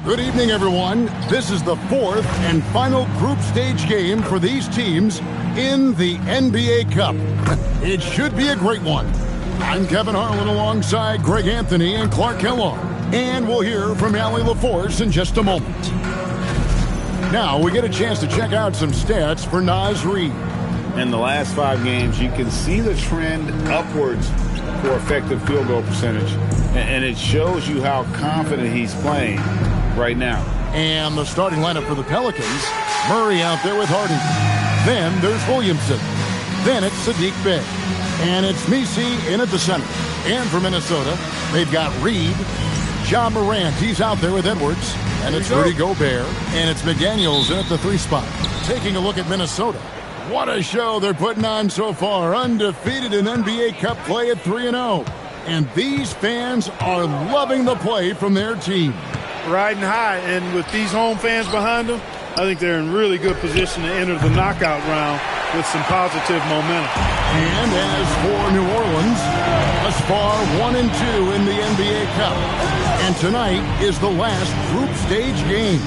Good evening, everyone. This is the fourth and final group stage game for these teams in the NBA Cup. It should be a great one. I'm Kevin Harlan alongside Greg Anthony and Clark Kellogg. And we'll hear from Allie LaForce in just a moment. Now we get a chance to check out some stats for Naz Reid. In the last 5 games, you can see the trend upwards for effective field goal percentage. And it shows you how confident he's playing right now. And the starting lineup for the Pelicans, Murray out there with Harden. Then there's Williamson. Then it's Saddiq Bey. And it's Messi in at the center. And for Minnesota, they've got Reed, Ja Morant, he's out there with Edwards. And it's Rudy Gobert. And it's McDaniels in at the 3 spot. Taking a look at Minnesota. What a show they're putting on so far. Undefeated in NBA Cup play at 3-0. And these fans are loving the play from their team. Riding high, and with these home fans behind them, I think they're in really good position to enter the knockout round with some positive momentum. And as for New Orleans, thus far 1-2 in the NBA Cup. And tonight is the last group stage game.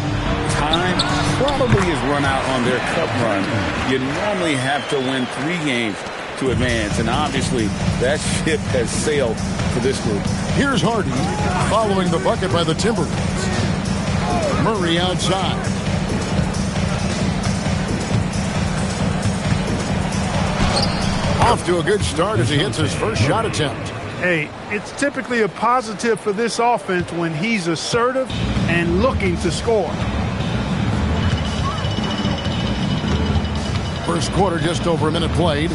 Time probably has run out on their cup run. You normally have to win 3 games to advance, and obviously that ship has sailed for this group. Here's Hardy following the bucket by the Timberwolves. Murray outside. Off to a good start as he hits his first shot attempt. Hey, it's typically a positive for this offense when he's assertive and looking to score. First quarter, just over a minute played.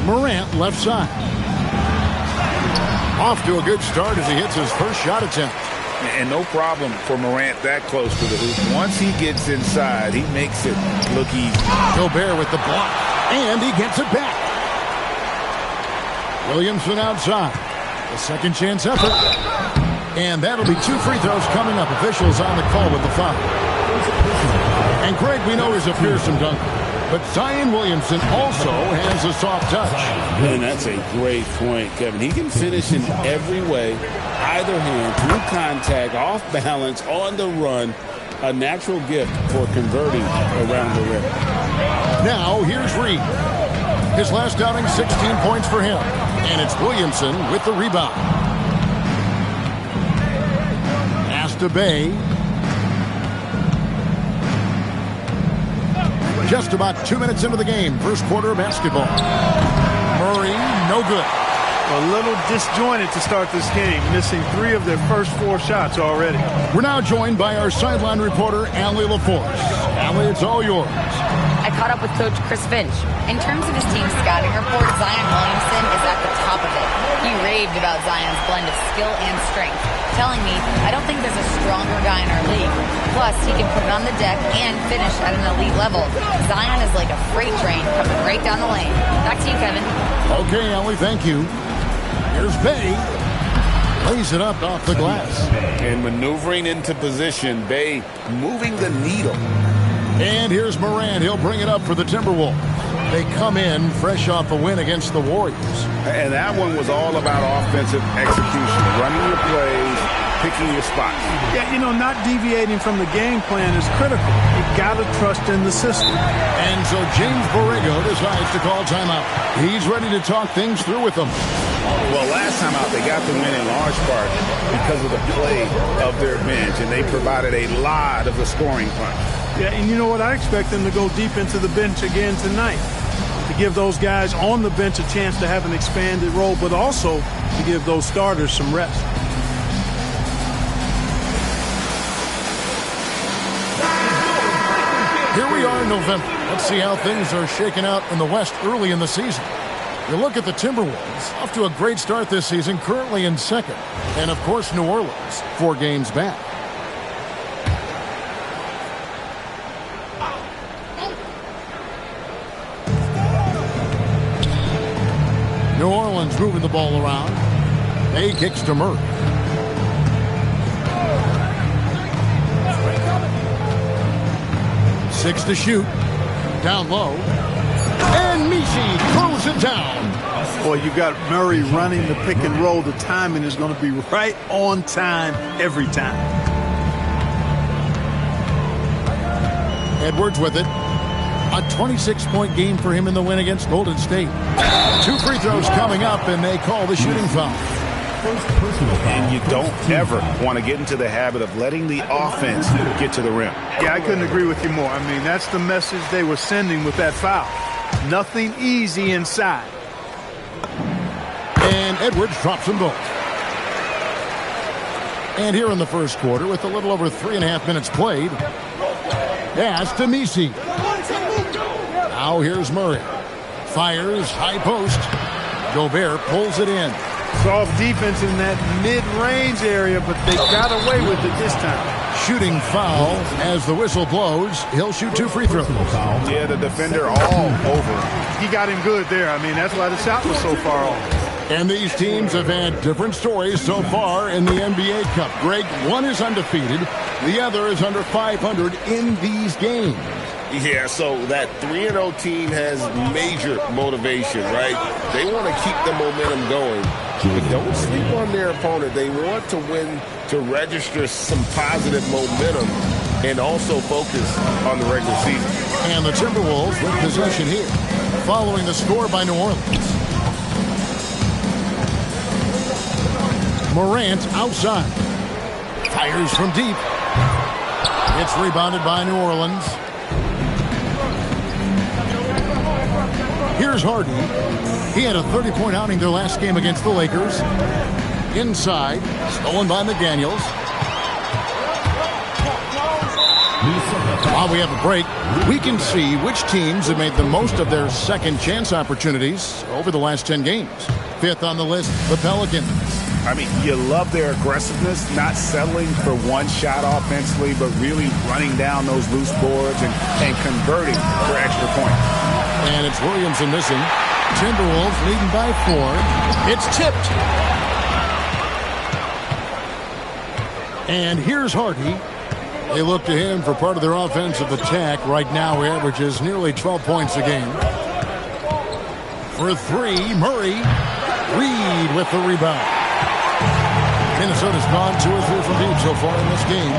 Morant left side. Off to a good start as he hits his first shot attempt. And no problem for Morant that close to the hoop. Once he gets inside, he makes it look easy. Gobert with the block. And he gets it back. Williamson outside. A second chance effort. And that'll be 2 free throws coming up. Officials on the call with the foul. And Greg, we know he's a fearsome dunker. But Zion Williamson also has a soft touch. And that's a great point, Kevin. He can finish in every way, either hand, through contact, off balance, on the run. A natural gift for converting around the rim. Now, here's Reed. His last outing, 16 points for him. And it's Williamson with the rebound. Pass to Bey. Just about 2 minutes into the game. First quarter of basketball. Murray, no good. A little disjointed to start this game, missing 3 of their first 4 shots already. We're now joined by our sideline reporter, Allie LaForce. Allie, it's all yours. I caught up with Coach Chris Finch. In terms of his team scouting report, Zion Williamson is at the top of it. He raved about Zion's blend of skill and strength, telling me, I don't think there's a stronger guy in our league. Plus, he can put it on the deck and finish at an elite level. Zion is like a freight train coming right down the lane. Back to you, Kevin. Okay, Allie, thank you. Here's Bey. Lays it up off the glass. And maneuvering into position, Bey moving the needle. And here's Morant. He'll bring it up for the Timberwolves. They come in fresh off a win against the Warriors. And that one was all about offensive execution, running your plays, picking your spots. Yeah, you know, not deviating from the game plan is critical. You got to trust in the system. And so James Borrego decides to call timeout. He's ready to talk things through with them. Well, last time out, they got the win in large part because of the play of their bench, and they provided a lot of the scoring punch. Yeah, and you know what? I expect them to go deep into the bench again tonight to give those guys on the bench a chance to have an expanded role, but also to give those starters some rest. Here we are in November. Let's see how things are shaking out in the West early in the season. You look at the Timberwolves, off to a great start this season, currently in second. And, of course, New Orleans, 4 games back. New Orleans moving the ball around. Bey kicks to Murray. Six to shoot. Down low. And Messi throws it down. Boy, you've got Murray running the pick and roll. The timing is going to be right on time every time. Edwards with it. A 26-point game for him in the win against Golden State. 2 free throws coming up, and they call the shooting foul. And you don't ever want to get into the habit of letting the offense get to the rim. Yeah, I couldn't agree with you more. I mean, that's the message they were sending with that foul. Nothing easy inside. And Edwards drops them both. And here in the first quarter, with a little over 3.5 minutes played, pass to Messi. Now here's Murray. Fires, high post. Gobert pulls it in. Soft defense in that mid-range area, but they got away with it this time. Shooting foul as the whistle blows. He'll shoot 2 free throws. Yeah, the defender all over. He got him good there. I mean, that's why the shot was so far off. And these teams have had different stories so far in the NBA Cup. Greg, one is undefeated. The other is under 500 in these games. Yeah, so that 3-0 team has major motivation, right? They want to keep the momentum going. But don't sleep on their opponent. They want to win to register some positive momentum and also focus on the regular season. And the Timberwolves with possession here, following the score by New Orleans. Morant outside. Fires from deep. It's rebounded by New Orleans. Here's Harden. He had a 30-point outing their last game against the Lakers. Inside, stolen by McDaniels. While we have a break, we can see which teams have made the most of their second chance opportunities over the last 10 games. 5th on the list, the Pelicans. I mean, you love their aggressiveness, not settling for one shot offensively, but really running down those loose boards and converting for extra points. And it's Williamson missing. Timberwolves leading by 4. It's tipped. And here's Hardy. They look to him for part of their offensive attack. Right now, he averages nearly 12 points a game. For 3, Murray. Reed with the rebound. Minnesota's gone 2 or 3 from deep so far in this game.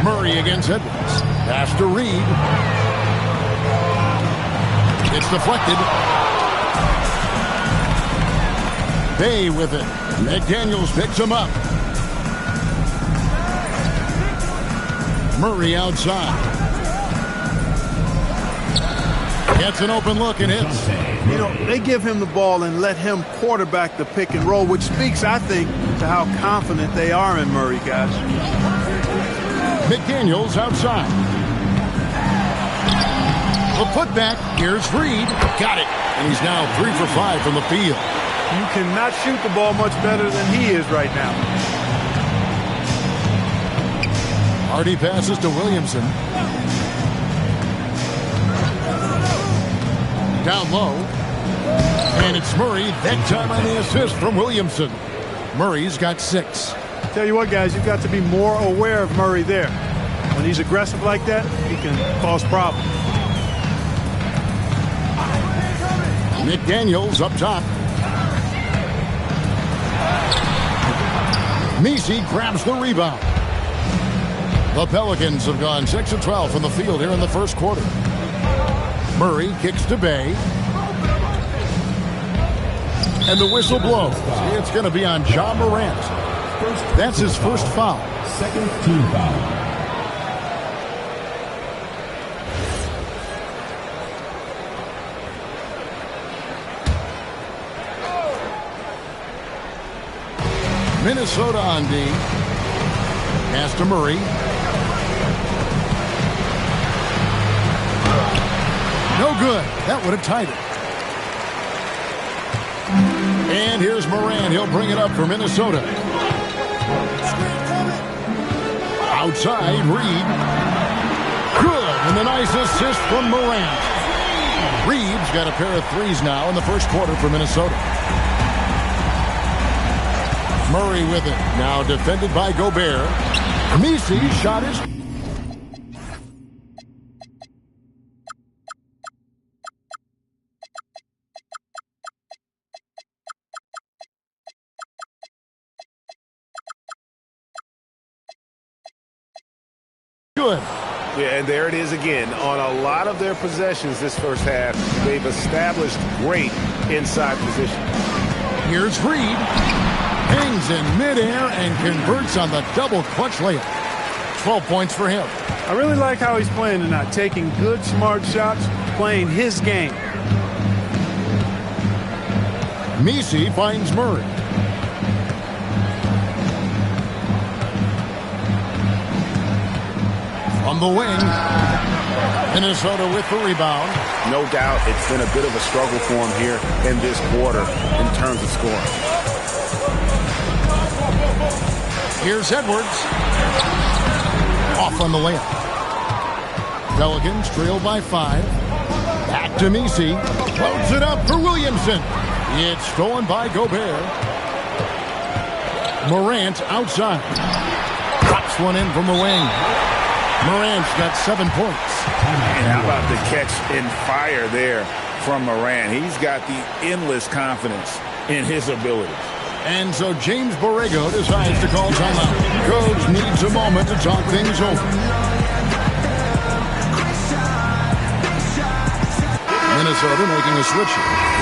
Murray against Edwards. Pass to Reed. It's deflected. Bay with it. McDaniels picks him up. Murray outside. Gets an open look and hits. You know, they give him the ball and let him quarterback the pick and roll, which speaks, I think, to how confident they are in Murray, guys. McDaniels outside. The putback. Here's Reed. Got it. And he's now 3 for 5 from the field. You cannot shoot the ball much better than he is right now. Hardy passes to Williamson. Down low. And it's Murray. That time on the assist from Williamson. Murray's got 6. Tell you what, guys, you've got to be more aware of Murray there. When he's aggressive like that, he can cause problems. McDaniels up top. Messi grabs the rebound. The Pelicans have gone 6 of 12 from the field here in the first quarter. Murray kicks to Bay. And the whistle blows. It's going to be on Ja Morant. That's his first foul. Second team foul. Minnesota on D. Pass to Murray. No good. That would have tied it. And here's Moran. He'll bring it up for Minnesota. Outside, Reed. Good. And a nice assist from Moran. Reed's got a pair of threes now in the first quarter for Minnesota. Murray with it. Now defended by Gobert. Messi shot is... good. Yeah, and there it is again. On a lot of their possessions this first half, they've established great inside position. Here's Reed. Hangs in midair and converts on the double clutch layup. 12 points for him. I really like how he's playing tonight, taking good, smart shots, playing his game. Messi finds Murray. From the wing, Minnesota with the rebound. No doubt it's been a bit of a struggle for him here in this quarter in terms of scoring. Here's Edwards. Off on the layup. Pelicans trail by 5. Back to Messi. Loads it up for Williamson. It's stolen by Gobert. Morant outside. Drops one in from the wing. Morant's got 7 points. And how about the catch and fire there from Morant? He's got the endless confidence in his abilities. And so James Borrego decides to call timeout. Coach needs a moment to talk things over. Minnesota making a switch.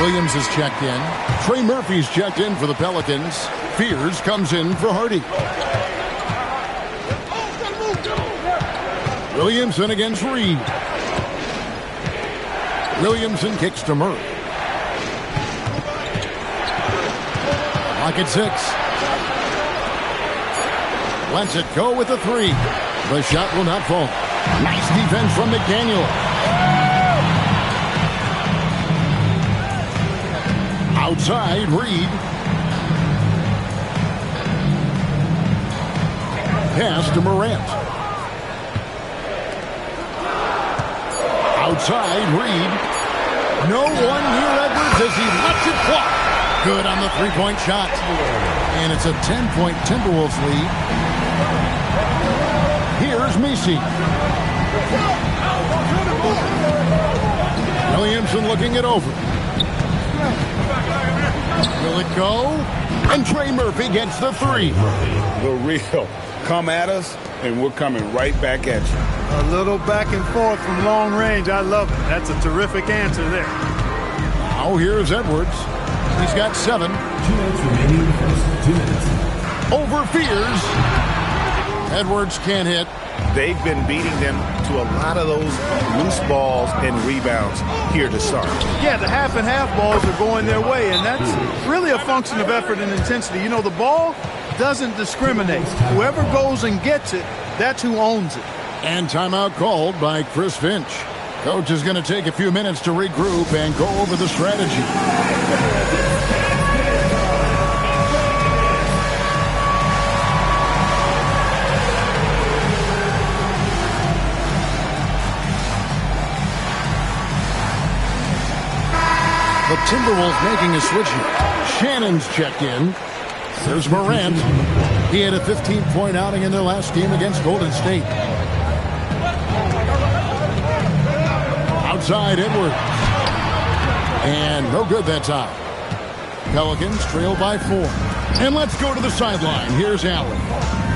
Williams is checked in. Trey Murphy's checked in for the Pelicans. Fears comes in for Hardy. Williamson against Reed. Williamson kicks to Murray. Lock at 6. Lets it go with the 3. The shot will not fall. Nice defense from McDaniel. Outside, Reed. Pass to Morant. Outside, Reed. No one near Edwards as he lets it fly. Good on the three-point shot. And it's a 10-point Timberwolves lead. Here's Messi. Williamson looking it over. Will it go? And Trey Murphy gets the 3. The real. Come at us, and we're coming right back at you. A little back and forth from long range. I love it. That's a terrific answer there. Now here's Edwards. He's got 7. 2 minutes remaining in the first 2 minutes. Over Fears. Edwards can't hit. They've been beating them to a lot of those loose balls and rebounds here to start. Yeah, the half and half balls are going their way, and that's really a function of effort and intensity. You know, the ball doesn't discriminate. Whoever goes and gets it, that's who owns it. And timeout called by Chris Finch. Coach is going to take a few minutes to regroup and go over the strategy. The Timberwolves making a switch here. Shannon's checked in. There's Morant. He had a 15-point outing in their last game against Golden State. Outside, Edwards. And no good that time. Pelicans trail by 4. And let's go to the sideline. Here's Allen.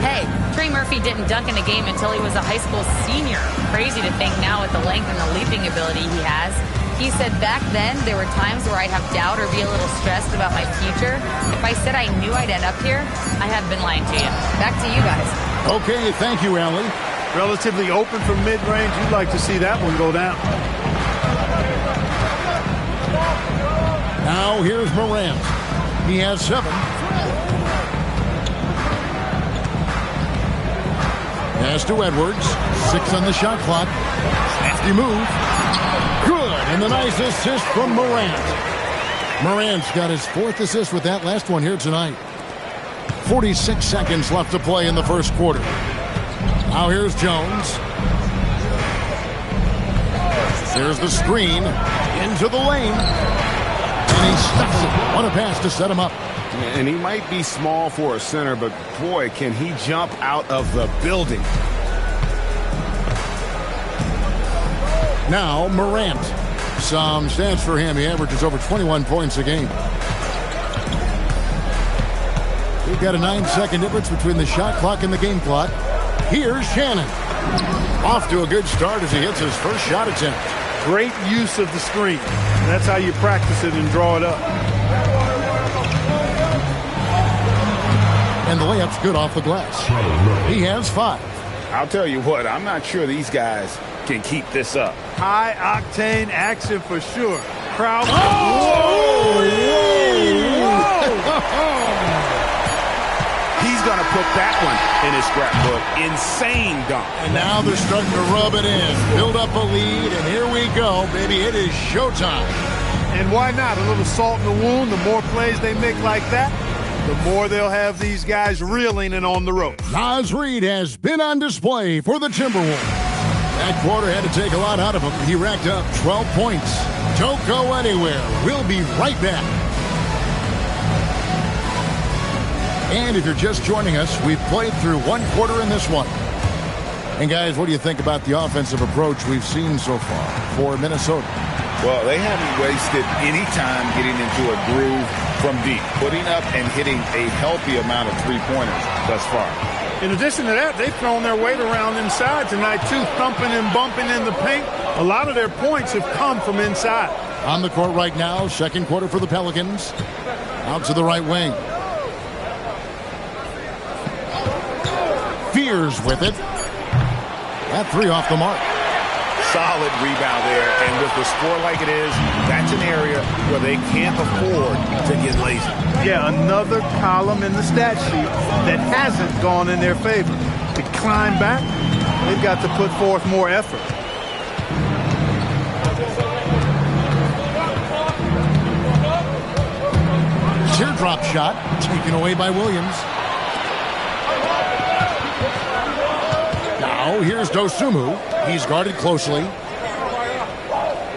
Hey, Trey Murphy didn't dunk in a game until he was a high school senior. Crazy to think now with the length and the leaping ability he has. He said back then there were times where I'd have doubt or be a little stressed about my future. If I said I knew I'd end up here, I have been lying to you. Back to you guys. Okay, thank you, Allie. Relatively open from mid-range. You'd like to see that one go down. Now here's Morant. He has 7. Pass to Edwards. 6 on the shot clock. Nasty move. Good, and the nice assist from Morant. Morant's got his 4th assist with that last one here tonight. 46 seconds left to play in the first quarter. Now here's Jones. There's the screen into the lane. And he stuffs it. What a pass to set him up. And he might be small for a center, but boy, can he jump out of the building. Now Morant. Some stats for him. He averages over 21 points a game. We've got a 9-second difference between the shot clock and the game clock. Here's Shannon. Off to a good start as he hits his first shot attempt. Great use of the screen. That's how you practice it and draw it up. And the layup's good off the glass. He has 5. I'll tell you what, I'm not sure these guys can keep this up. High-octane action for sure. Crowd. Oh! He's going to put that one in his scrapbook. Insane dunk. And now they're starting to rub it in. Build up a lead, and here we go, baby. It is showtime. And why not? A little salt in the wound. The more plays they make like that, the more they'll have these guys reeling and on the rope. Naz Reid has been on display for the Timberwolves. That quarter had to take a lot out of him. He racked up 12 points. Don't go anywhere. We'll be right back. And if you're just joining us, we've played through 1 quarter in this one. And guys, what do you think about the offensive approach we've seen so far for Minnesota? Well, they haven't wasted any time getting into a groove from deep, putting up and hitting a healthy amount of three-pointers thus far. In addition to that, they've thrown their weight around inside tonight, too, thumping and bumping in the paint. A lot of their points have come from inside. On the court right now, second quarter for the Pelicans. Out to the right wing. Fears with it. That 3 off the mark. Solid rebound there, and with the score like it is, that's an area where they can't afford to get lazy. Yeah, another column in the stat sheet that hasn't gone in their favor. To climb back, they've got to put forth more effort. Teardrop shot taken away by Williams. Now here's Dosunmu. He's guarded closely.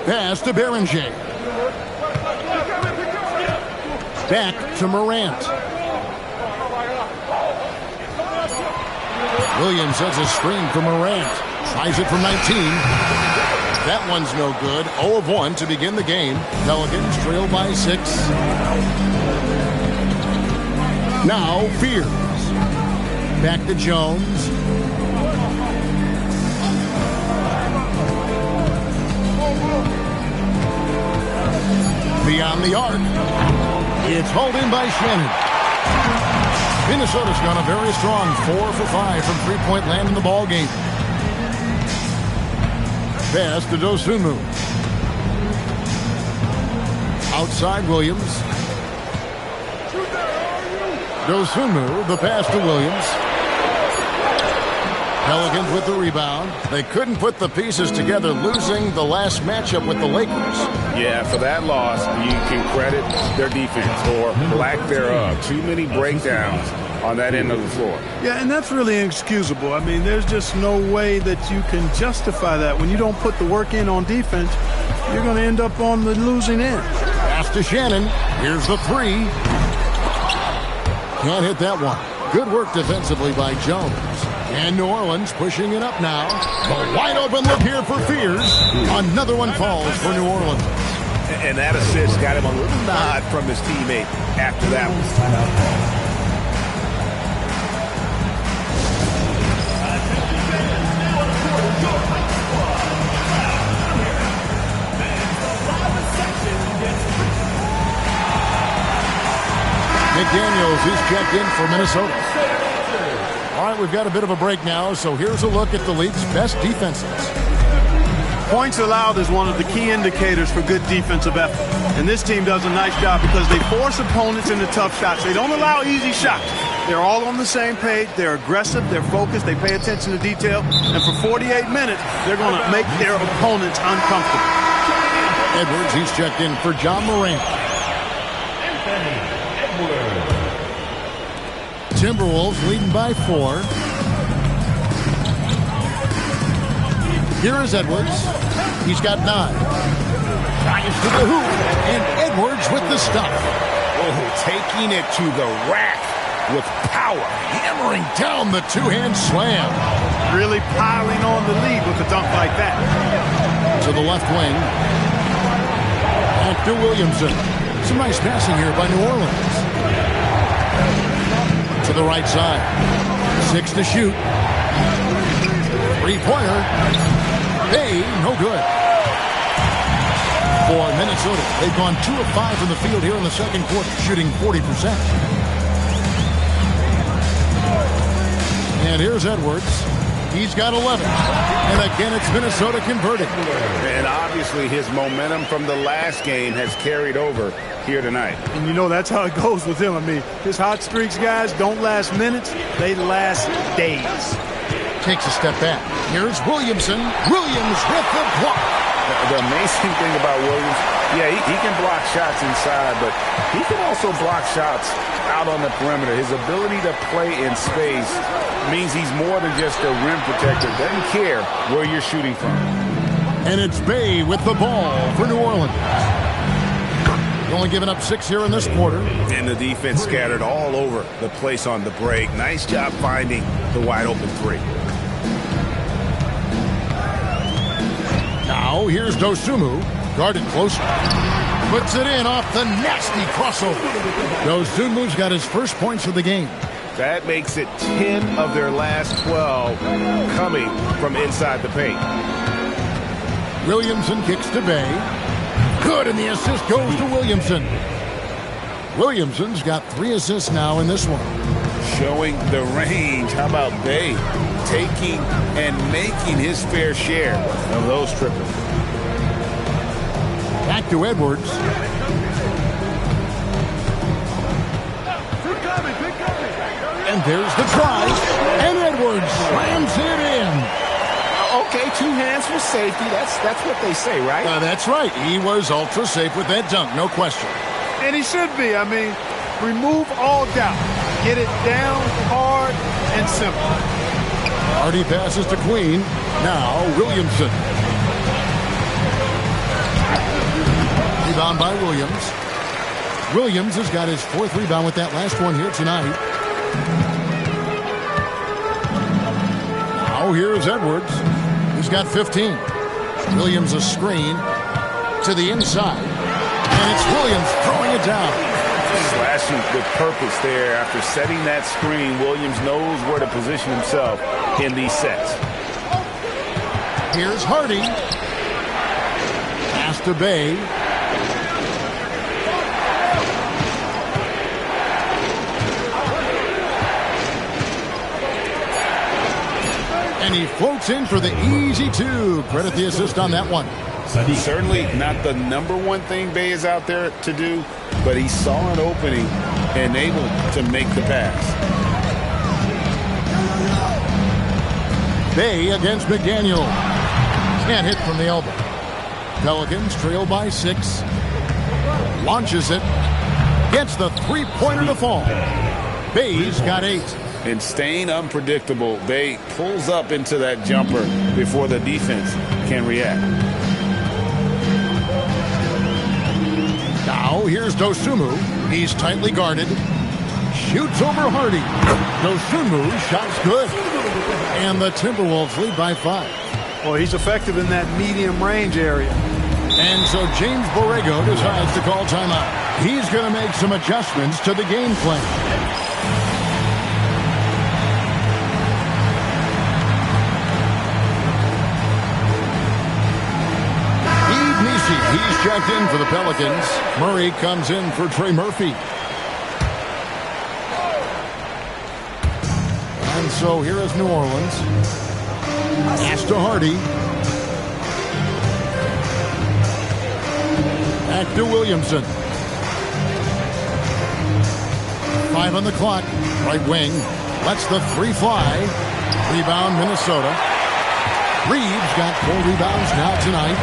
Pass to Berenger. Back to Morant. Williams sets a screen for Morant. Tries it from 19. That one's no good. 0 of 1 to begin the game. Pelicans trail by 6. Now Fears. Back to Jones. Beyond the arc. It's hauled in by Shannon. Minnesota's gone a very strong 4 for 5 from three-point land in the ball game. Pass to Dosunmu. Outside Williams. Dosunmu, the pass to Williams. Pelicans with the rebound. They couldn't put the pieces together, losing the last matchup with the Lakers. Yeah, for that loss, you can credit their defense or lack thereof. Too many breakdowns on that end of the floor. Yeah, and that's really inexcusable. I mean, there's just no way that you can justify that. When you don't put the work in on defense, you're going to end up on the losing end. Pass to Shannon. Here's the 3. Can't hit that one. Good work defensively by Jones. And New Orleans pushing it up now. The wide open look here for Fears. Another one falls for New Orleans. And that assist got him a little nod from his teammate after that one. McDaniels is checked in for Minnesota. All right, we've got a bit of a break now, so here's a look at the league's best defenses. Points allowed is one of the key indicators for good defensive effort. And this team does a nice job because they force opponents into tough shots. They don't allow easy shots. They're all on the same page. They're aggressive. They're focused. They pay attention to detail. And for 48 minutes, they're going to make their opponents uncomfortable. Edwards, he's checked in for John Morant. Timberwolves leading by 4. Here is Edwards. He's got 9. Drives to the hoop. And Edwards with the stuff. Oh, taking it to the rack with power. Hammering down the two-hand slam. Really piling on the lead with a dunk like that. To the left wing. Back to Williamson. Some nice passing here by New Orleans. To the right side. 6 to shoot. Three-pointer. Bay, no good. For Minnesota, they've gone 2 of 5 from the field here in the second quarter, shooting 40%. And here's Edwards. He's got 11. And again, it's Minnesota converting. And obviously his momentum from the last game has carried over here tonight. And you know that's how it goes with him. I mean, his hot streaks, guys, don't last minutes. They last days. Takes a step back. Here's Williamson. Williams with the block. The amazing thing about Williams, yeah, he can block shots inside, but he can also block shots out on the perimeter. His ability to play in space means he's more than just a rim protector. Doesn't care where you're shooting from. And it's Bay with the ball for New Orleans. Only giving up 6 here in this quarter. And the defense scattered all over the place on the break. Nice job finding the wide open three. Now here's Dosunmu, guarded closer. Puts it in off the nasty crossover. Dosunmu's got his first points of the game. That makes it 10 of their last 12 coming from inside the paint. Williamson kicks to Bay. Good, and the assist goes to Williamson. Williamson's got 3 assists now in this one. Showing the range. How about Bay taking and making his fair share of those triples? Back to Edwards. And there's the drive. And Edwards slams it in. Okay, 2 hands for safety. That's what they say, right? That's right. He was ultra safe with that dunk, no question. And he should be. I mean, remove all doubt. Get it down, hard, and simple. Hardy passes to Queen. Now Williamson. Rebound by Williams. Williams has got his 4th rebound with that last one here tonight. Now here's Edwards. He's got 15. Williams a screen to the inside. And it's Williams throwing it down. Slashing with purpose there. After setting that screen, Williams knows where to position himself in these sets. Here's Hardy. Pass to Bay. And he floats in for the easy 2. Credit the assist on that one. Certainly not the #1 thing Bay is out there to do, but he saw an opening and able to make the pass. Bay against McDaniel. Can't hit from the elbow. Pelicans trail by 6. Launches it. Gets the 3-pointer to fall. Bay's got 8. And staying unpredictable, Bay pulls up into that jumper before the defense can react. Now here's Dosunmu. He's tightly guarded. Shoots over Hardy. Dosunmu shot's good. And the Timberwolves lead by 5. Well, he's effective in that medium range area. And so James Borrego decides to call timeout. He's going to make some adjustments to the game plan. He's checked in for the Pelicans. Murray comes in for Trey Murphy. And so here is New Orleans. Pass to Hardy. Back to Williamson. 5 on the clock. Right wing. Lets the 3 fly. Rebound Minnesota. Reeves got 4 rebounds now tonight.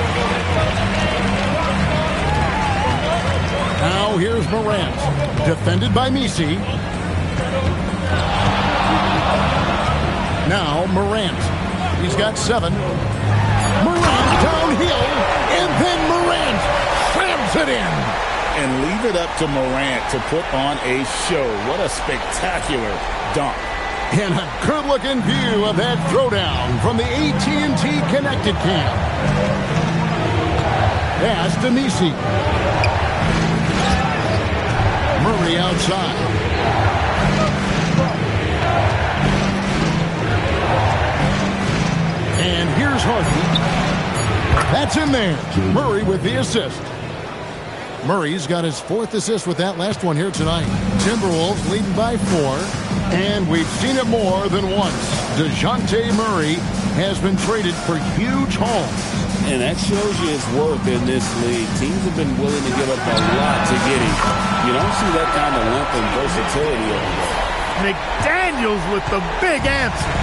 Now here's Morant. Defended by Misi. Now Morant. He's got 7. Morant downhill. And then Morant slams it in. And leave it up to Morant to put on a show. What a spectacular dunk. And a good-looking view of that throwdown from the AT&T Connected Camp. Pass to Misi. Murray outside. It's in there. Murray with the assist. Murray's got his 4th assist with that last one here tonight. Timberwolves leading by 4. And we've seen it more than once. DeJounte Murray has been traded for huge hauls. And that shows you his worth in this league. Teams have been willing to give up a lot to get him. You don't see that kind of length and versatility over there. McDaniels with the big answer.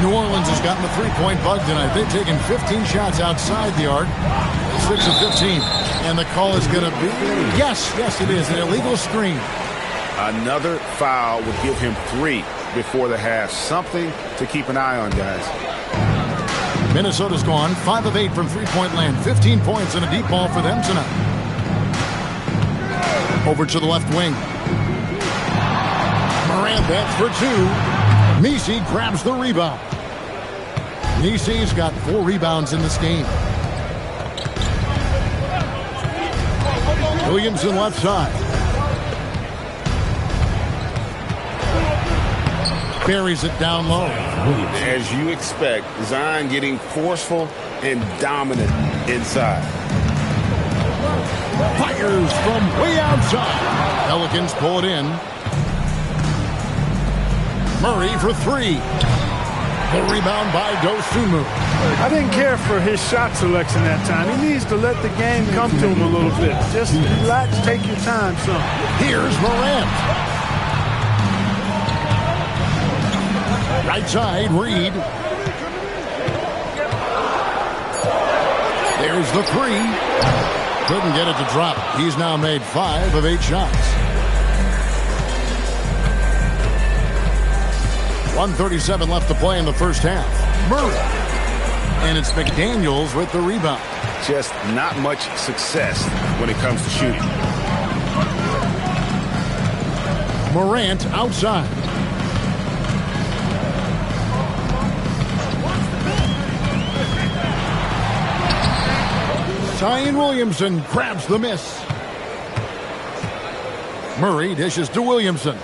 New Orleans has gotten the three-point bug tonight. They've taken 15 shots outside the arc. 6 of 15. And the call is going to be, yes, it is, an illegal screen. Another foul would give him 3 before the half. Something to keep an eye on, guys. Minnesota's gone 5 of 8 from three-point land. 15 points and a deep ball for them tonight. Over to the left wing. Morant, that's for 2. Messi grabs the rebound. Messi's got 4 rebounds in this game. Williamson left side. Buries it down low. As you expect, Zion getting forceful and dominant inside. Fires from way outside. Pelicans pull it in. Murray for 3. The rebound by Dosunmu. I didn't care for his shot selection that time. He needs to let the game come to him a little bit. Just relax, take your time, son. Here's Morant. Right side, Reed. There's the 3. Couldn't get it to drop. He's now made 5 of 8 shots. 1:37 left to play in the first half. Murray. And it's McDaniels with the rebound. Just not much success when it comes to shooting. Morant outside. Zion Williamson grabs the miss. Murray dishes to Williamson.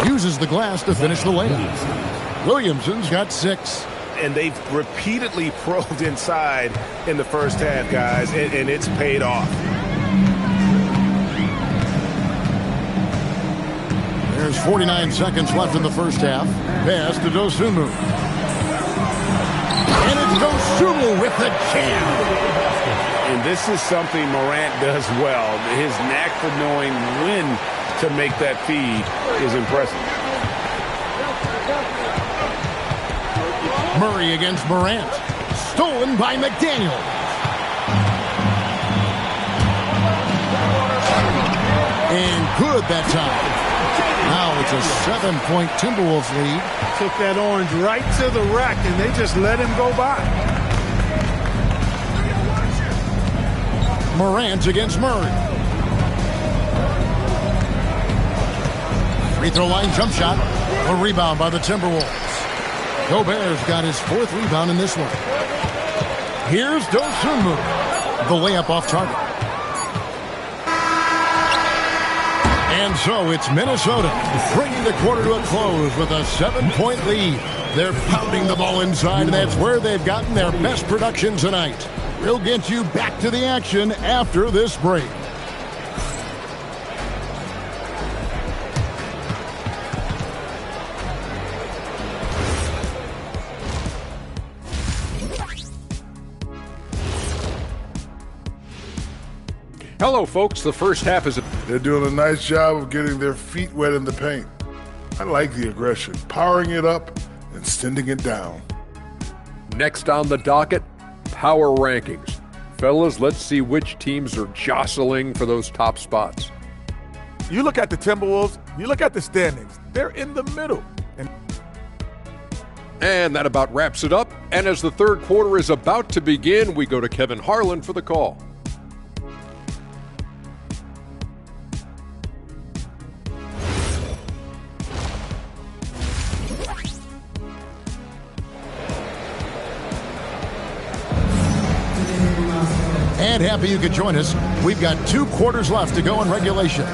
Uses the glass to finish the layup. Williamson's got 6. And they've repeatedly probed inside in the first half, guys, and it's paid off. There's 49 seconds left in the first half. Pass to Dosunmu. And it's Dosunmu with the jam. And this is something Morant does well. His knack for knowing when to make that feed is impressive. Murray against Morant. Stolen by McDaniel. And good that time. Now it's a 7-point Timberwolves lead. Took that orange right to the rack, and they just let him go by. Morant against Murray. Free throw line jump shot. A rebound by the Timberwolves. Gobert's got his 4th rebound in this one. Here's Dosunmu. The layup off target. And so it's Minnesota bringing the quarter to a close with a 7-point lead. They're pounding the ball inside, and that's where they've gotten their best production tonight. We'll get you back to the action after this break. Hello, folks. The first half is... They're doing a nice job of getting their feet wet in the paint. I like the aggression, powering it up and sending it down. Next on the docket, power rankings. Fellas, let's see which teams are jostling for those top spots. You look at the Timberwolves, you look at the standings. They're in the middle. And that about wraps it up. And as the third quarter is about to begin, we go to Kevin Harlan for the call. And happy you could join us. We've got 2 quarters left to go in regulation.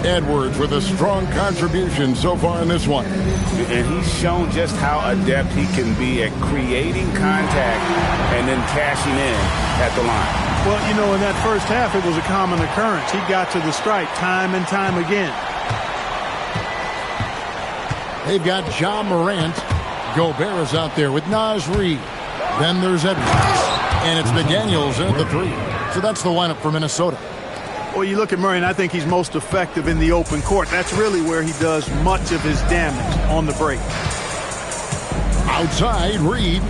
Edwards with a strong contribution so far in this one. And he's shown just how adept he can be at creating contact and then cashing in at the line. Well, you know, in that first half, it was a common occurrence. He got to the strike time and time again. They've got John Morant. Gobert is out there with Naz Reid. Then there's Edwards. And it's McDaniels in at the 3. So that's the lineup for Minnesota. Well, you look at Murray, and I think he's most effective in the open court. That's really where he does much of his damage on the break. Outside, Reid.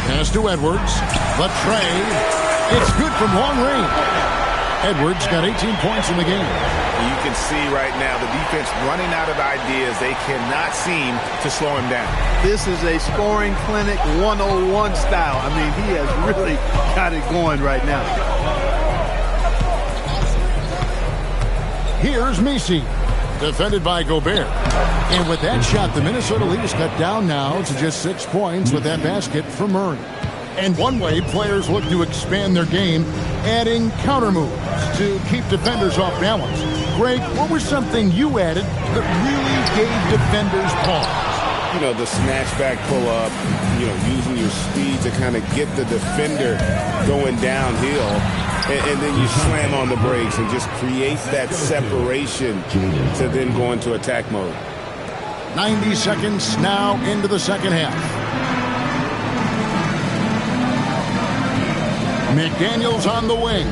Pass to Edwards. But Trey, it's good from long range. Edwards got 18 points in the game. You can see right now the defense running out of ideas. They cannot seem to slow him down. This is a scoring clinic 101 style. I mean, he has really got it going right now. Here's Messi, defended by Gobert. And with that shot, the Minnesota lead is cut down now to just 6 points with that basket from Murray. And one way players look to expand their game, adding counter moves to keep defenders off balance. Greg, what was something you added that really gave defenders pause? You know, the snatchback pull-up, you know, using your speed to kind of get the defender going downhill. And then you slam on the brakes and just create that separation to then go into attack mode. 90 seconds now into the second half. McDaniels on the wing.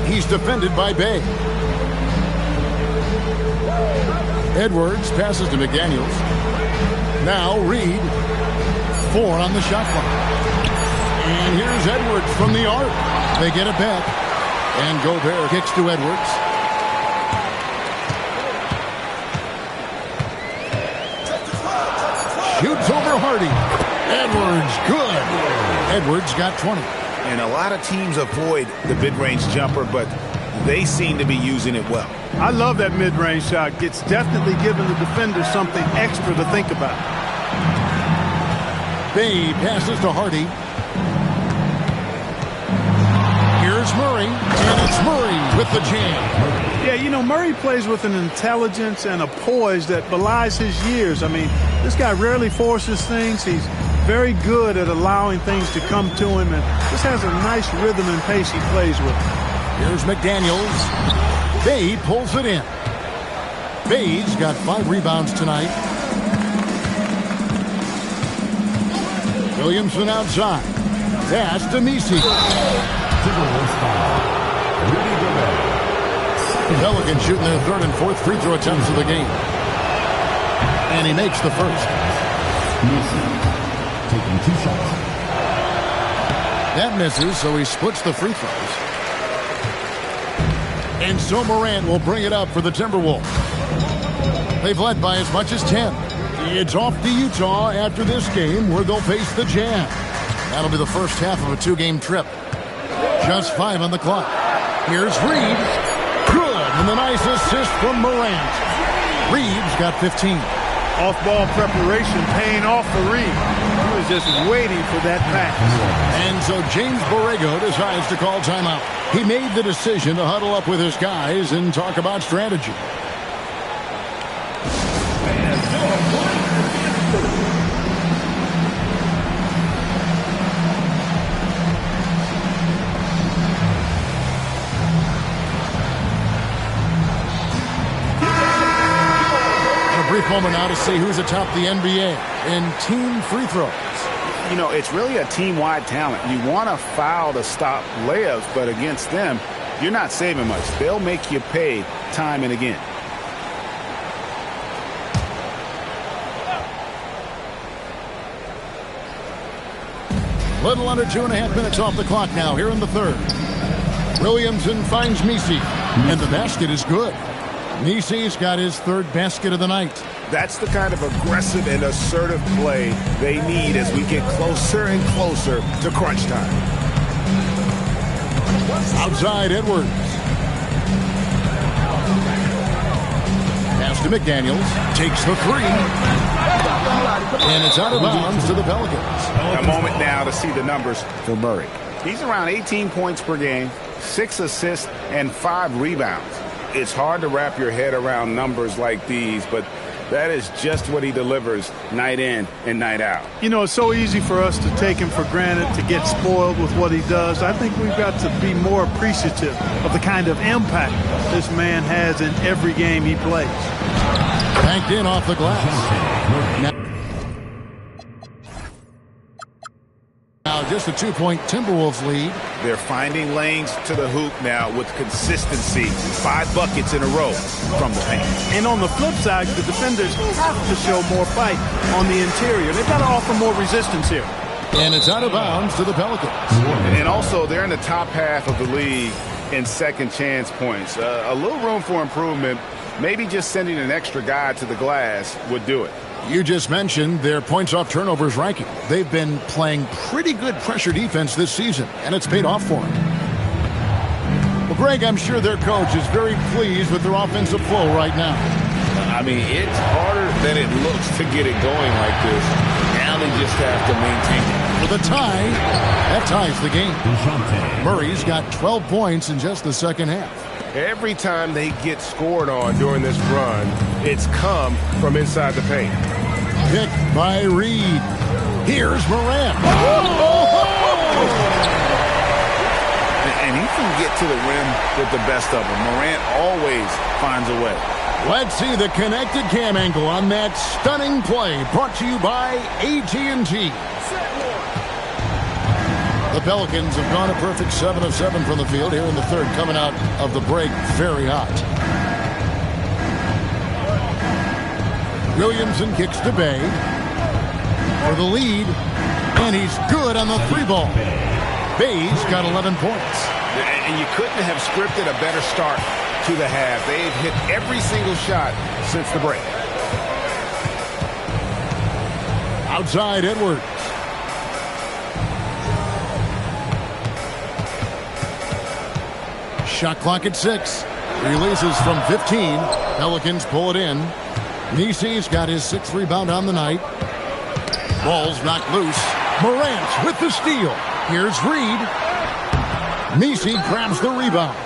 He's defended by Bay. Edwards passes to McDaniels. Now Reid. 4 on the shot clock. And here's Edwards from the arc. They get it back. And Gobert kicks to Edwards. Shoots over Hardy. Edwards, good. Edwards got 20. And a lot of teams avoid the mid-range jumper, but they seem to be using it well. I love that mid-range shot. It's definitely giving the defender something extra to think about. Bay passes to Hardy. Here's Murray, and it's Murray with the jam. Yeah, you know, Murray plays with an intelligence and a poise that belies his years. I mean, this guy rarely forces things. He's very good at allowing things to come to him, and just has a nice rhythm and pace he plays with. Here's McDaniels. Bay pulls it in. Bay's got 5 rebounds tonight. Williamson outside. Pass to Messi. Pelicans shooting their 3rd and 4th free throw attempts of the game. And he makes the first. Taking 2 shots. That misses, so he splits the free throws. And so Morant will bring it up for the Timberwolves. They've led by as much as 10. It's off to Utah after this game, where they'll face the Jazz. That'll be the first half of a 2-game trip. Just 5 on the clock. Here's Reid. Good, and the nice assist from Morant. Reid's got 15. Off-ball preparation paying off for Reid. He was just waiting for that pass. And so James Borrego decides to call timeout. He made the decision to huddle up with his guys and talk about strategy. Brief moment now to see who's atop the NBA in team free throws. You know, it's really a team-wide talent. You want to foul to stop layups, but against them, you're not saving much. They'll make you pay time and again. Little under 2.5 minutes off the clock now here in the 3rd. Williamson finds Messi, and the basket is good. Messi's got his 3rd basket of the night. That's the kind of aggressive and assertive play they need as we get closer and closer to crunch time. Outside Edwards. Pass to McDaniels. Takes the 3. And it's out of bounds to the Pelicans. A moment now to see the numbers for Murray. He's around 18 points per game, 6 assists, and 5 rebounds. It's hard to wrap your head around numbers like these, but that is just what he delivers night in and night out. You know, it's so easy for us to take him for granted, to get spoiled with what he does. I think we've got to be more appreciative of the kind of impact this man has in every game he plays. Banked in off the glass. Now just a 2-point Timberwolves lead. They're finding lanes to the hoop now with consistency. 5 buckets in a row from the paint. And on the flip side, the defenders have to show more fight on the interior. They've got to offer more resistance here. And it's out of bounds to the Pelicans. And also, they're in the top half of the league in second chance points. A little room for improvement. Maybe just sending an extra guy to the glass would do it. You just mentioned their points off turnovers ranking. They've been playing pretty good pressure defense this season, and it's paid off for them. Well, Greg, I'm sure their coach is very pleased with their offensive flow right now. I mean, it's harder than it looks to get it going like this. Now they just have to maintain it. With a tie, that ties the game. Murray's got 12 points in just the second half. Every time they get scored on during this run, it's come from inside the paint. Pick by Reed. Here's Morant. And he can get to the rim with the best of them. Morant always finds a way. Let's see the connected cam angle on that stunning play, brought to you by AT&T. The Pelicans have gone a perfect 7 of 7 from the field here in the third, coming out of the break very hot. Williamson kicks to Bay for the lead, and he's good on the 3-ball. Bay's got 11 points. And you couldn't have scripted a better start to the half. They've hit every single shot since the break. Outside Edwards. Shot clock at 6. Releases from 15. Pelicans pull it in. Nisi's got his 6th rebound on the night. Ball's knocked loose. Morant with the steal. Here's Reed. Nisi grabs the rebound.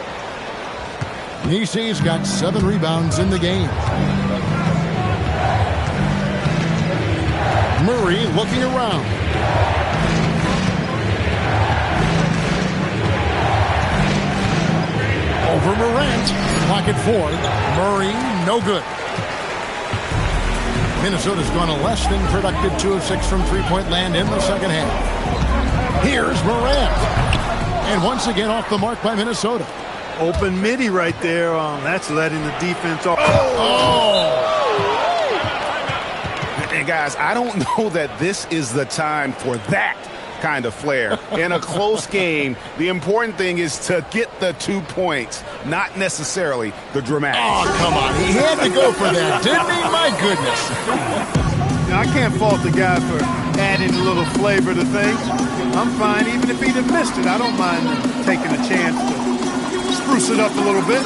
Nisi's got 7 rebounds in the game. Murray looking around. Over Morant. Clock at 4. Murray, no good. Minnesota's gone a less than productive 2 of 6 from three-point land in the second half. Here's Morant. And once again off the mark by Minnesota. Open midi right there. That's letting the defense off. And guys, I don't know that this is the time for that kind of flair. In a close game, the important thing is to get the 2 points, not necessarily the dramatics. Oh, come on. He had to go for that, didn't he? My goodness. Now, I can't fault the guy for adding a little flavor to things. I'm fine. Even if he'd have missed it, I don't mind taking a chance to spruce it up a little bit.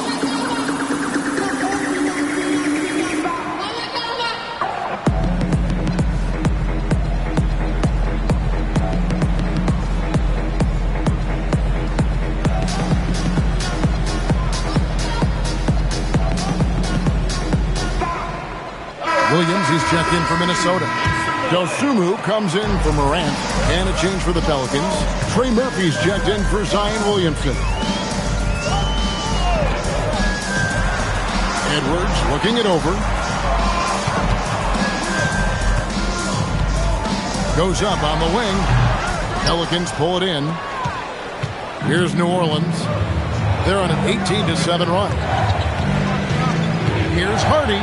Williams, he's checked in for Minnesota. Dosumu comes in for Morant. And a change for the Pelicans. Trey Murphy's checked in for Zion Williamson. Edwards looking it over. Goes up on the wing. Pelicans pull it in. Here's New Orleans. They're on an 18-7 run. Here's Hardy.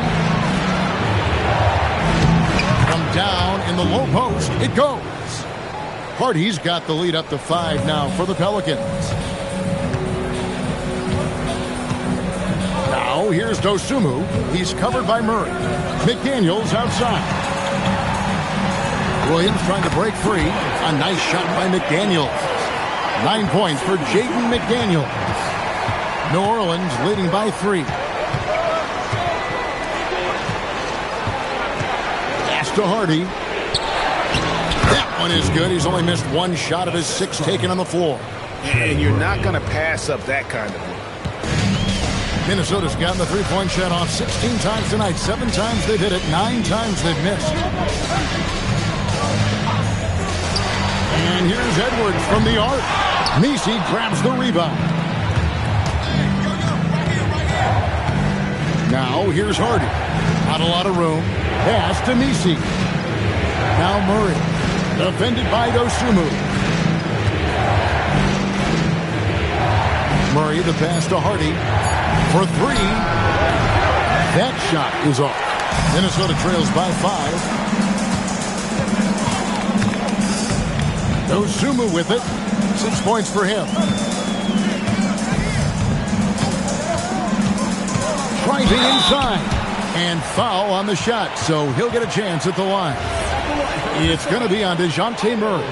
Down in the low post, it goes. Hardy's got the lead up to 5 now for the Pelicans. Now here's Dosumu. He's covered by Murray. McDaniels outside. Williams trying to break free. A nice shot by McDaniels. 9 points for Jaden McDaniels. New Orleans leading by 3. To Hardy. That one is good. He's only missed 1 shot of his 6 taken on the floor. And you're not going to pass up that kind of Minnesota's gotten the three-point shot off 16 times tonight. 7 times they've hit it, 9 times they've missed. And here's Edwards from the arc. Messi grabs the rebound. Now here's Hardy. Not a lot of room. Pass to Messi. Now Murray. Defended by Dosunmu. Murray the pass to Hardy. For 3. That shot is off. Minnesota trails by 5. Dosunmu with it. 6 points for him. Driving inside. And foul on the shot, so he'll get a chance at the line. It's going to be on DeJounte Murray.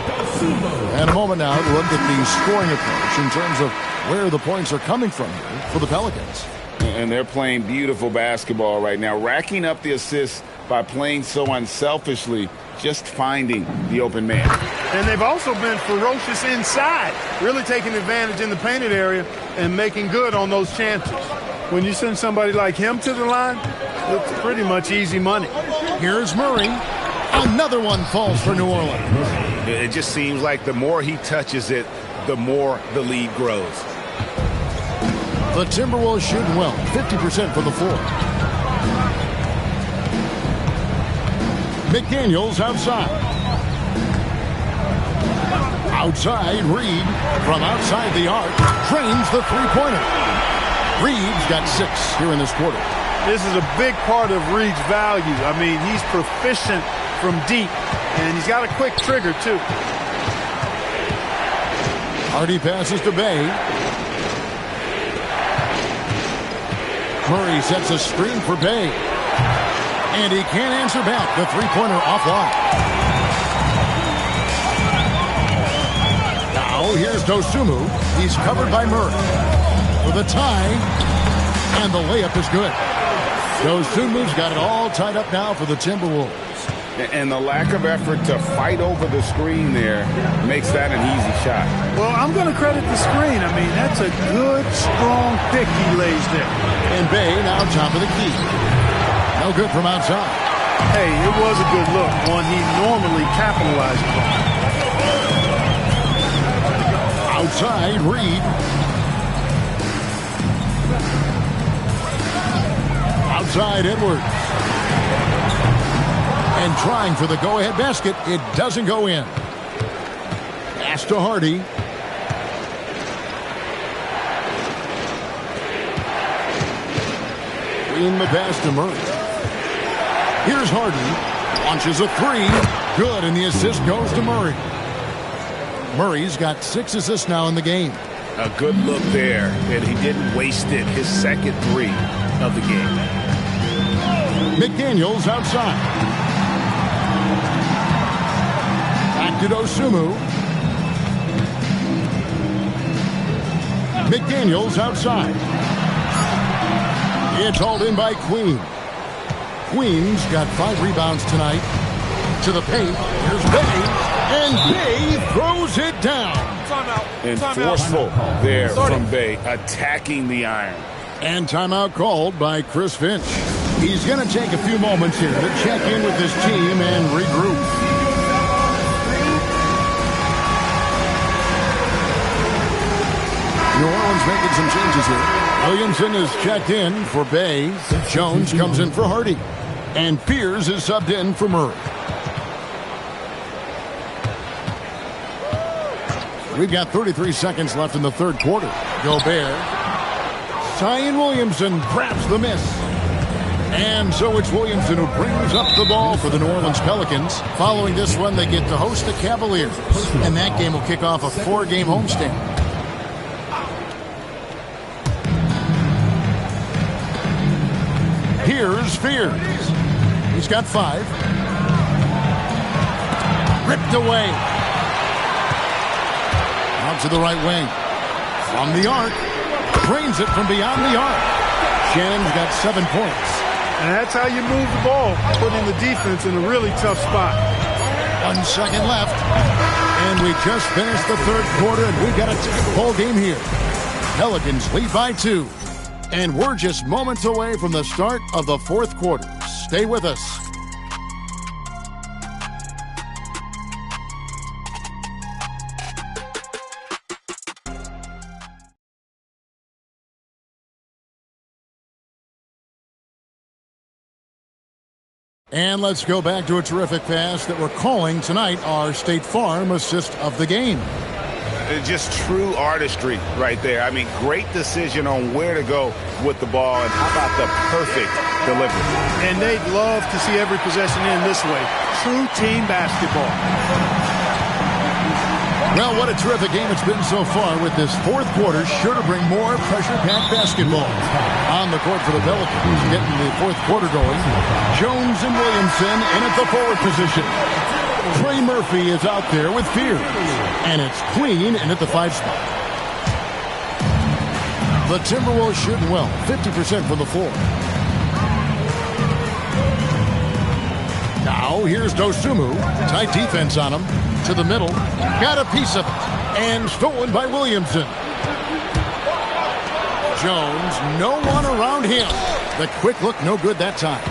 And a moment now to look at the scoring approach in terms of where the points are coming from here for the Pelicans. And they're playing beautiful basketball right now, racking up the assists by playing so unselfishly, just finding the open man. And they've also been ferocious inside, really taking advantage in the painted area and making good on those chances. When you send somebody like him to the line, it's pretty much easy money. Here's Murray. Another one falls for New Orleans. It just seems like the more he touches it, the more the lead grows. The Timberwolves shooting well, 50% for the floor. McDaniels outside. Outside, Reed from outside the arc drains the three-pointer. Reed's got 6 here in this quarter. This is a big part of Reed's value. I mean, he's proficient from deep, and he's got a quick trigger, too. Hardy passes to Bay. Murray sets a screen for Bay. And he can't answer back. The three-pointer offline. Now here's Dosunmu. He's covered by Murray. For the tie. And the layup is good. Dosunmu's got it all tied up now for the Timberwolves. And the lack of effort to fight over the screen there makes that an easy shot. Well, I'm going to credit the screen. I mean, that's a good, strong pick he lays there. And Bay now top of the key. No good from outside. Hey, it was a good look, one he normally capitalizes on. Outside, Reed. Outside, Edwards. And trying for the go-ahead basket. It doesn't go in. Pass to Hardy. In the pass to Murray. Here's Hardy. Launches a 3. Good, and the assist goes to Murray. Murray's got 6 assists now in the game. A good look there, and he didn't waste it. His second 3 of the game. McDaniels outside. Back to Dosunmu. McDaniels outside. It's hauled in by Queen. Queen's got 5 rebounds tonight. To the paint. Here's Bay. And Bay throws it down. And forceful there from Bay, attacking the iron. And timeout called by Chris Finch. He's going to take a few moments here to check in with his team and regroup. New Orleans making some changes here. Williamson is checked in for Bay. Jones comes in for Hardy. And Fears is subbed in for Murray. We've got 33 seconds left in the third quarter. Gobert. Zion Williamson grabs the miss. And so it's Williamson who brings up the ball for the New Orleans Pelicans. Following this one, they get to host the Cavaliers. And that game will kick off a 4-game homestand. Here's Fears. He's got 5. Ripped away. Out to the right wing. From the arc. Drains it from beyond the arc. Shannon's got 7 points. And that's how you move the ball, putting the defense in a really tough spot. 1 second left. And we just finished the third quarter, and we've got a ball game here. Pelicans lead by 2. And we're just moments away from the start of the fourth quarter. Stay with us. And let's go back to a terrific pass that we're calling tonight our State Farm assist of the game. Just true artistry right there. I mean, great decision on where to go with the ball, and how about the perfect delivery. And they'd love to see every possession in this way. True team basketball. Well, what a terrific game it's been so far, with this fourth quarter sure to bring more pressure-packed basketball. On the court for the Pelicans, getting the fourth quarter going. Jones and Williamson in at the forward position. Trey Murphy is out there with Fears. And it's Queen in at the 5 spot. The Timberwolves shooting well, 50% from the floor. Now here's Dosunmu. Tight defense on him. To the middle. Got a piece of it. And stolen by Williamson. Jones, no one around him. The quick look, no good that time.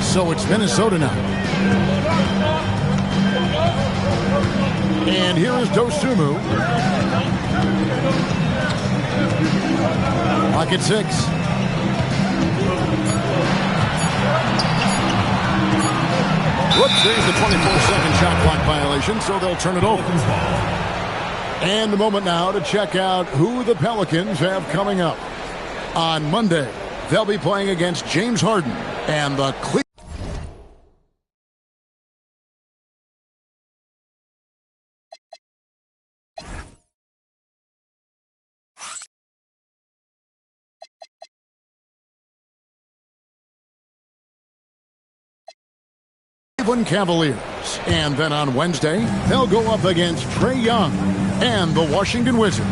So it's Minnesota now. And here is Dosunmu. Pocket 6. Whoops, there's the 24-second shot clock violation, so they'll turn it over. And a moment now to check out who the Pelicans have coming up. On Monday, they'll be playing against James Harden and the Cleveland Cavaliers. And then on Wednesday, they'll go up against Trae Young and the Washington Wizards.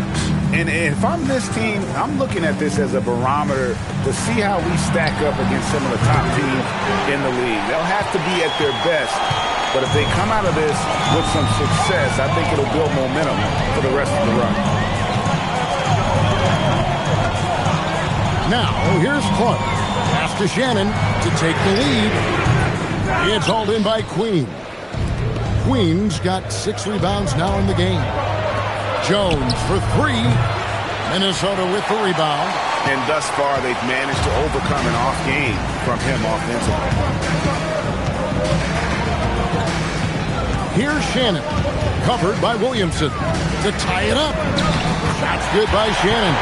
And if I'm this team, I'm looking at this as a barometer to see how we stack up against some of the top teams in the league. They'll have to be at their best, but if they come out of this with some success, I think it'll build momentum for the rest of the run. Now, here's Clark. Pass to Shannon to take the lead. It's hauled in by Queen. Queen's got 6 rebounds now in the game. Jones for 3. Minnesota with the rebound. And thus far, they've managed to overcome an off game from him offensively. Here's Shannon. Covered by Williamson to tie it up. Shot's good by Shannon.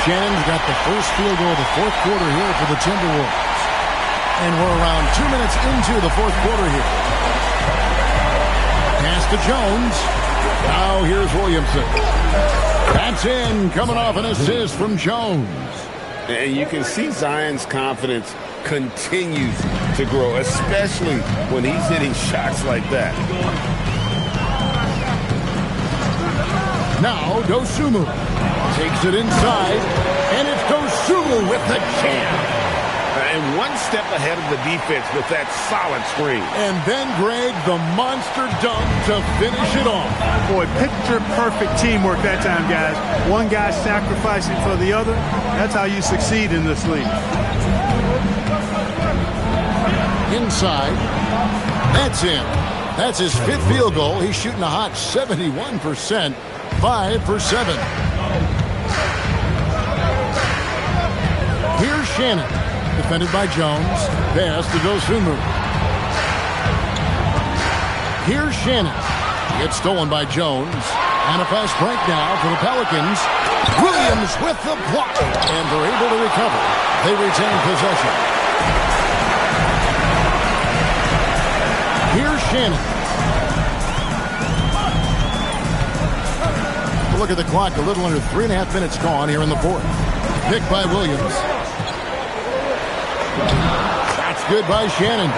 Shannon's got the first field goal of the fourth quarter here for the Timberwolves. And we're around 2 minutes into the fourth quarter here. Pass to Jones. Now here's Williamson. That's in, coming off an assist from Jones. And you can see Zion's confidence continues to grow, especially when he's hitting shots like that. Now Dosunmu takes it inside, and it's Dosunmu with the jam. And one step ahead of the defense with that solid screen. And then, Greg, the monster dunk to finish it off. Boy, picture-perfect teamwork that time, guys. One guy sacrificing for the other. That's how you succeed in this league. Inside. That's in. That's his 5th field goal. He's shooting a hot 71%. 5 for 7. Here's Shannon. Defended by Jones. Pass to Dosunmu. Here's Shannon. Gets stolen by Jones. And a fast break now for the Pelicans. Williams with the block. And they're able to recover. They retain possession. Here's Shannon. Look at the clock. A little under 3.5 minutes gone here in the fourth. Picked by Williams. That's good by Shannon.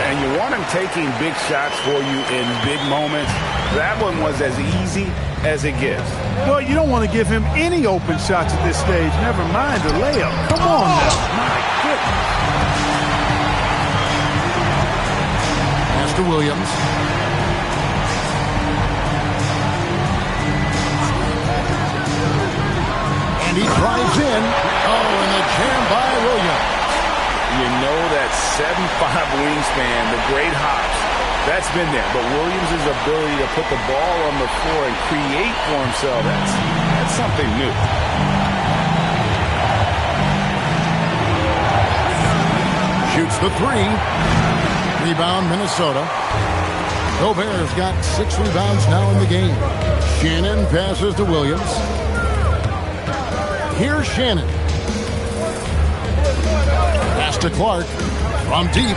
And you want him taking big shots for you in big moments. That one was as easy as it gets. Well, you don't want to give him any open shots at this stage. Never mind a layup. Come on now. My goodness. Pass to Williams. And he drives in. Oh, and the jam by Williams. You know that 7'5" wingspan, the great hops, that's been there. But Williams' ability to put the ball on the floor and create for himself, that's something new. Shoots the three. Rebound, Minnesota. Gobert's got 6 rebounds now in the game. Shannon passes to Williams. Here's Shannon. Pass to Clark from deep.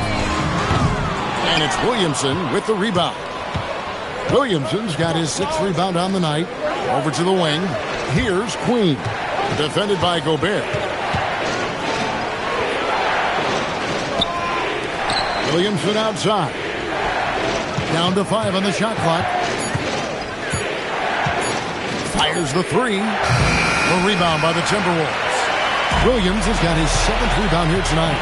And it's Williamson with the rebound. Williamson's got his 6th rebound on the night. Over to the wing. Here's Queen. Defended by Gobert. Williamson outside. Down to 5 on the shot clock. Fires the 3. A rebound by the Timberwolves. Williams has got his 7th rebound here tonight.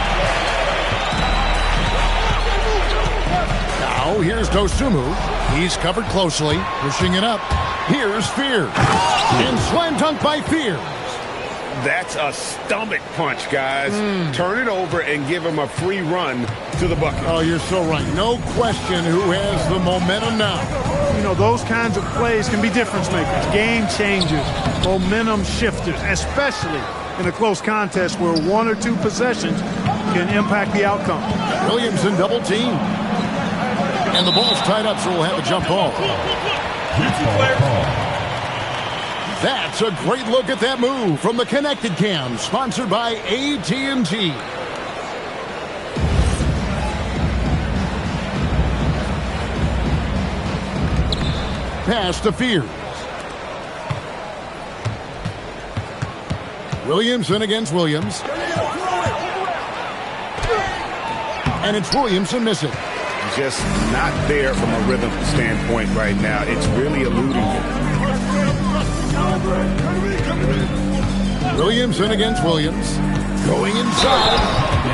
Now here's Dosunmu. He's covered closely. Pushing it up. Here's Fears. And slam dunk by Fears. That's a stomach punch, guys. Turn it over and give him a free run to the bucket. Oh, you're so right. No question who has the momentum now. You know, those kinds of plays can be difference makers, game changers, momentum shifters, especially in a close contest where 1 or 2 possessions can impact the outcome. Williamson double team. And the ball's tied up, so we'll have a jump ball. That's a great look at that move from the Connected Cam, sponsored by AT&T. Pass to Fears. Williamson against Williams. And it's Williamson missing. Just not there from a rhythm standpoint right now. It's really eluding him. Williamson against Williams. Going inside.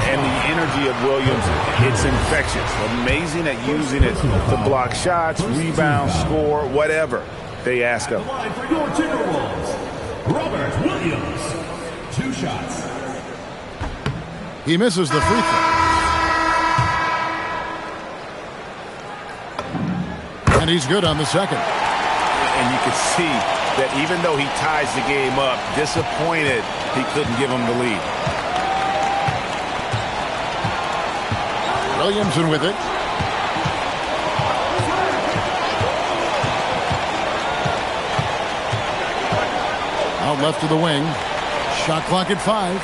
And the energy of Williams, it's infectious. Amazing at using it to block shots, rebound, score, whatever they ask of him. For your Timberwolves, Robert Williams. 2 shots. He misses the free throw. And he's good on the second. And you can see that even though he ties the game up, disappointed he couldn't give him the lead. Williamson with it. Out left to the wing. Shot clock at 5.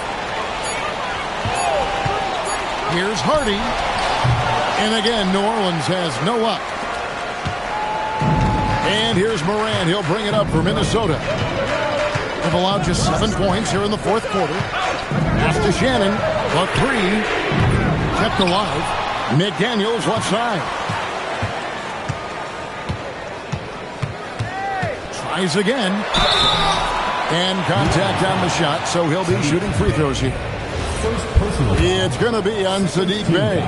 Here's Hardy. And again, New Orleans has no up. And here's Morant. He'll bring it up for Minnesota. They've allowed just 7 points here in the 4th quarter. Pass to Shannon. The 3. Kept alive. McDaniels left side. Tries again. And contact on the shot, so he'll be shooting free throws here. It's going to be on Saddiq Bey.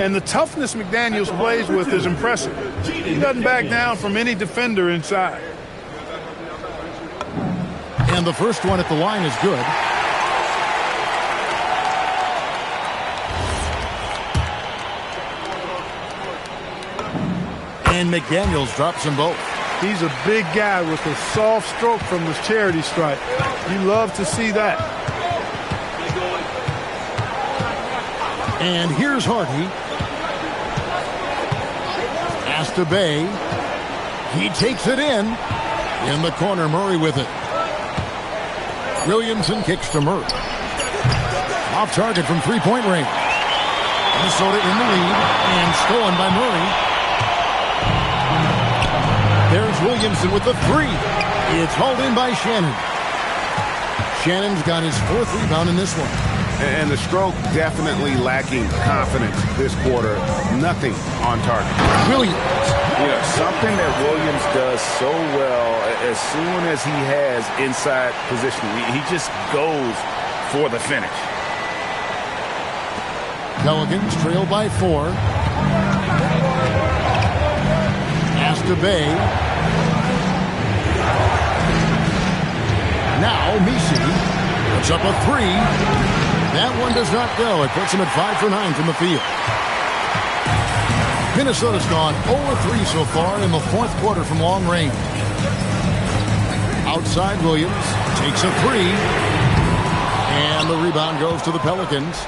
And the toughness McDaniels plays with is impressive. He doesn't back down from any defender inside. And the first one at the line is good. And McDaniels drops them both. He's a big guy with a soft stroke from the charity stripe. You love to see that. And here's Hardy. Pass to Bey. He takes it in. In the corner, Murray with it. Williamson kicks to Murray. Off target from three-point range. Minnesota in the lead and stolen by Murray. There's Williamson with the 3. It's hauled in by Shannon. Shannon's got his 4th rebound in this one. And the stroke definitely lacking confidence this quarter. Nothing on target. Williams. You know, something that Williams does so well as soon as he has inside positioning, he just goes for the finish. Pelicans trail by 4. Pass to Bey. Now Misi. Puts up a three. That one does not go. It puts him at 5 for 9 from the field. Minnesota's gone 0-3 so far in the fourth quarter from long range. Outside, Williams takes a three. And the rebound goes to the Pelicans.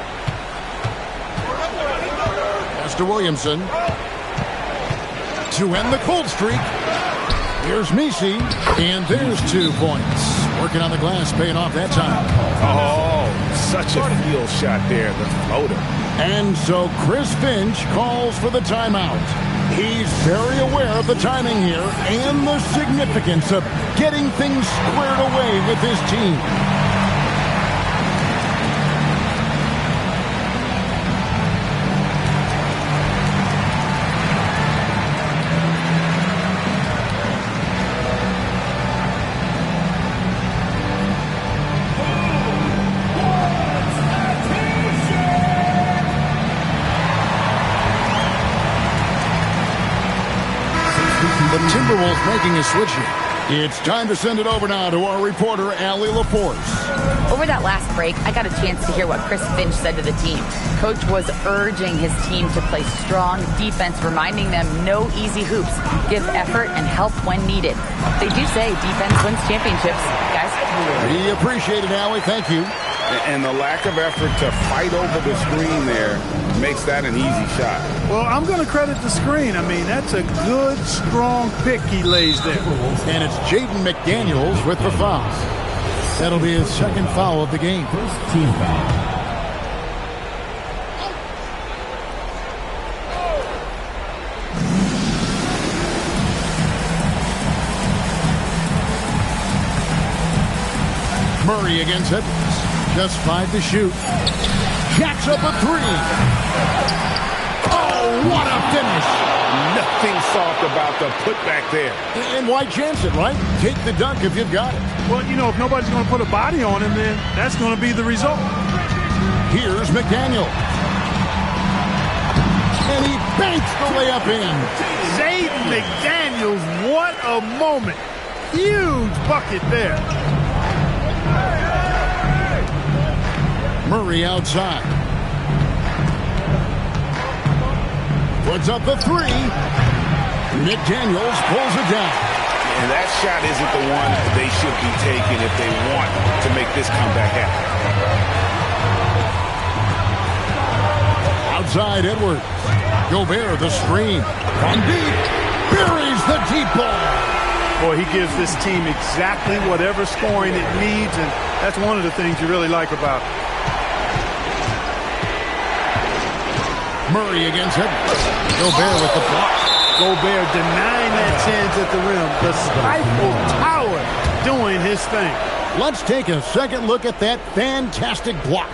Pass to Williamson. To end the cold streak. Here's Misi. And there's 2 points. Working on the glass, paying off that time. Oh, such a field shot there, the floater. And so Chris Finch calls for the timeout. He's very aware of the timing here and the significance of getting things squared away with his team. The Timberwolves making a switch here. It's time to send it over now to our reporter, Allie LaForce. Over that last break, I got a chance to hear what Chris Finch said to the team. Coach was urging his team to play strong defense, reminding them no easy hoops, give effort, and help when needed. They do say defense wins championships, guys. We appreciate it, Allie. Thank you. And the lack of effort to fight over the screen there makes that an easy shot. Well, I'm going to credit the screen. I mean, that's a good, strong pick he lays there. And it's Jaden McDaniels with the foul. That'll be his second foul of the game. First team foul. Murray against Edwards. Just 5 to shoot. Jacks up a three. Oh, what a finish. Nothing soft about the putback there. And why chance it, right? Take the dunk if you've got it. Well, you know, if nobody's going to put a body on him, then that's going to be the result. Here's McDaniel. And he banks the layup in. Jaden McDaniels, what a moment. Huge bucket there. Murray outside. Puts up the three. McDaniels pulls it down. And that shot isn't the one they should be taking if they want to make this comeback happen. Outside, Edwards. Gobert, the screen. From deep. Buries the deep ball. Boy, he gives this team exactly whatever scoring it needs, and that's one of the things you really like about it. Murray against Edwards. Gobert with the block. Gobert denying that chance at the rim. The Eiffel Tower doing his thing. Let's take a second look at that fantastic block.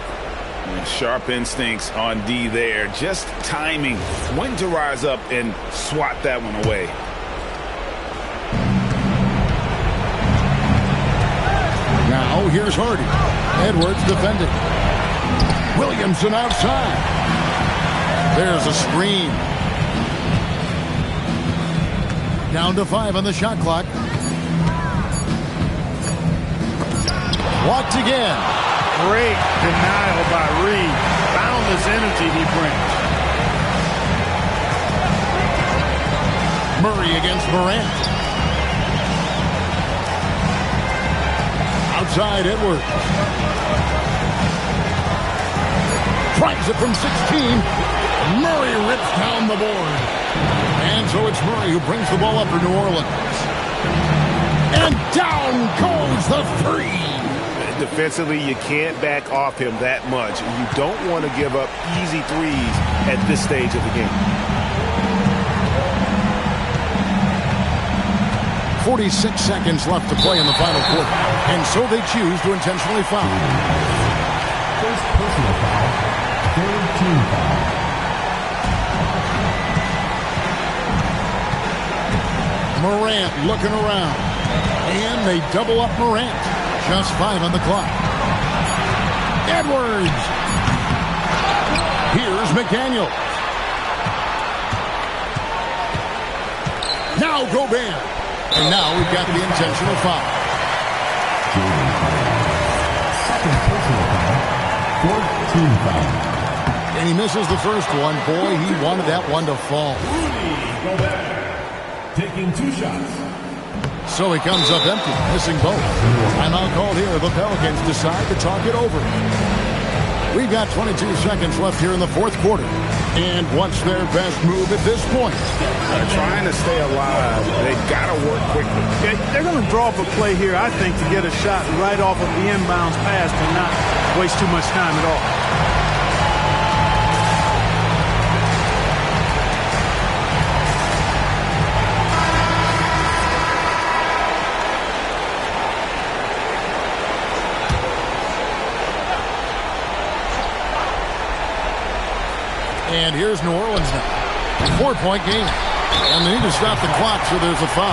Sharp instincts on D there. Just timing when to rise up and swat that one away. Now here's Hardy. Edwards defending. Williamson outside. There's a screen. Down to 5 on the shot clock. Blocked again. Great denial by Reed. Boundless energy he brings. Murray against Morant. Outside Edwards. Tries it from 16. Murray rips down the board. And so it's Murray who brings the ball up for New Orleans. And down goes the three. Defensively, you can't back off him that much. You don't want to give up easy threes at this stage of the game. 46 seconds left to play in the final quarter. And so they choose to intentionally foul. First personal foul. Third team foul. Morant looking around. And they double up Morant. Just 5 on the clock. Edwards. Here's McDaniel. Now Gobert. And now we've got the intentional foul. Second team foul. And he misses the first one. Boy, he wanted that one to fall. Taking 2 shots. So he comes up empty, missing both. Timeout called here. The Pelicans decide to talk it over. We've got 22 seconds left here in the fourth quarter. And what's their best move at this point? They're trying to stay alive. They've got to work quickly. Yeah, they're going to draw up a play here, I think, to get a shot right off of the inbounds pass and not waste too much time at all. And here's New Orleans now. 4-point game. And they need to stop the clock, so there's a foul.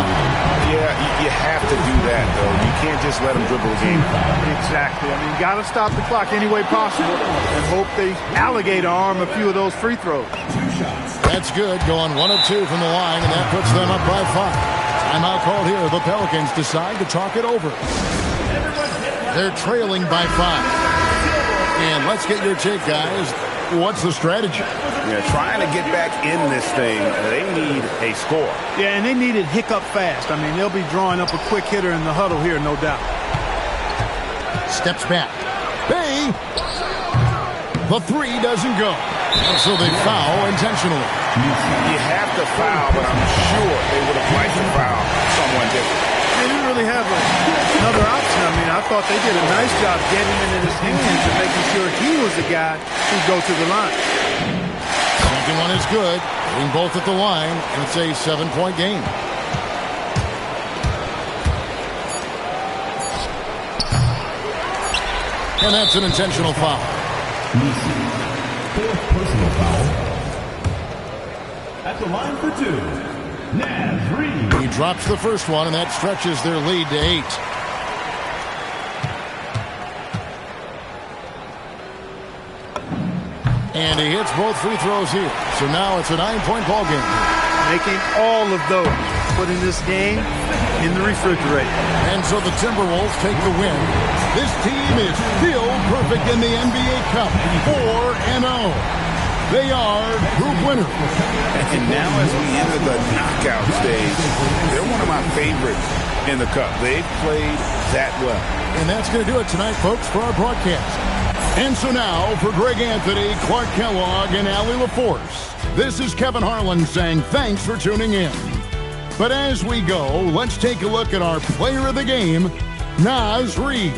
Yeah, you have to do that, though. You can't just let them dribble the game. Exactly. I mean, got to stop the clock any way possible and hope they alligator arm a few of those free throws. 2 shots. That's good. Going 1 of 2 from the line, and that puts them up by 5. Timeout called here. The Pelicans decide to talk it over. They're trailing by 5. And let's get your take, guys. What's the strategy? Yeah, trying to get back in this thing, they need a score. Yeah, and they need it hiccup fast. I mean, they'll be drawing up a quick hitter in the huddle here, no doubt. Steps back. Bay. The 3 doesn't go. And so they foul intentionally. You have to foul, but I'm sure they would have liked to foul someone different. They didn't really have another option. I mean, I thought they did a nice job getting him in his hands and making sure he was the guy who go to the line. Second one is good. Hitting both at the line, and it's a 7-point game. And that's an intentional foul. Fourth personal foul. At the line for 2. Naz Reid. He drops the first one, and that stretches their lead to 8. And he hits both free throws here. So now it's a 9-point ball game. Making all of those. Putting this game in the refrigerator. And so the Timberwolves take the win. This team is still perfect in the NBA Cup. 4-0. They are group winners. And now as we enter the knockout stage, they're one of my favorites in the Cup. They've played that well. And that's going to do it tonight, folks, for our broadcast. And so now, for Greg Anthony, Clark Kellogg, and Allie LaForce, this is Kevin Harlan saying thanks for tuning in. But as we go, let's take a look at our player of the game, Naz Reid.